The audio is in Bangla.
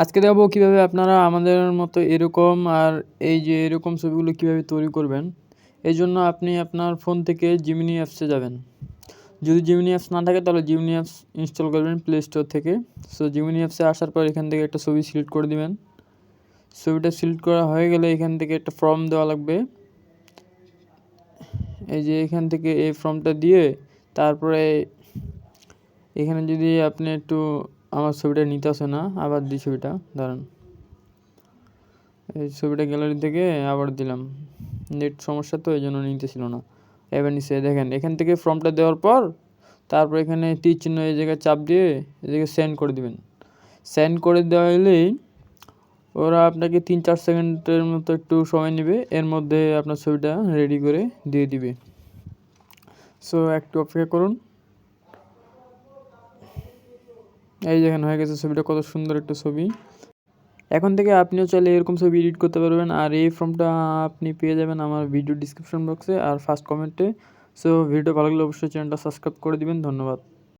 আজকে দেখাবো কিভাবে আপনারা আমাদের মতো এরকম আর এই যে এরকম ছবিগুলো কিভাবে তৈরি করবেন। এই জন্য আপনি আপনার ফোন থেকে জিমিনি অ্যাপসে যাবেন। যদি জিমিনি অ্যাপস না থাকে তাহলে জিমিনি অ্যাপস ইনস্টল করবেন প্লে স্টোর থেকে। সো জিমিনি অ্যাপসে আসার পর এখান থেকে একটা ছবি সিলেক্ট করে দিবেন। ছবিটা সিলেক্ট করা হয়ে গেলে এখান থেকে একটা ফর্ম দেওয়া লাগবে। এই যে এখান থেকে এই ফর্মটা দিয়ে তারপরে এখানে যদি আপনি একটু আমার ছবিটা নিতে আসে না, আবার দিই ছবিটা দাঁড়ান। এই ছবিটা গ্যালারি থেকে আবার দিলাম, নেট সমস্যা তো এই জন্য নিতেছিল না। এবার নিচে দেখেন এখান থেকে ফর্মটা দেওয়ার পর তারপর এখানে তীর চিহ্ন এই জায়গায় চাপ দিয়ে এই জায়গায় সেন্ড করে দিবেন। সেন্ড করে দেওয়া হলেই ওরা আপনাকে 3-4 সেকেন্ডের মতো একটু সময় নেবে, এর মধ্যে আপনার ছবিটা রেডি করে দিয়ে দিবে। সো একটু অপেক্ষা করুন। এই দেখেন হয়ে গেছে ছবিটা, কত সুন্দর একটা ছবি। এখন থেকে আপনিও চাইলে এরকম ছবি এডিট করতে পারবেন। আর এই ফর্মটা আপনি পেয়ে যাবেন আমার ভিডিও ডিসক্রিপশন বক্সে আর ফার্স্ট কমেন্টে। সো ভিডিও ভালো লাগলে অবশ্যই চ্যানেলটা সাবস্ক্রাইব করে দিবেন। ধন্যবাদ।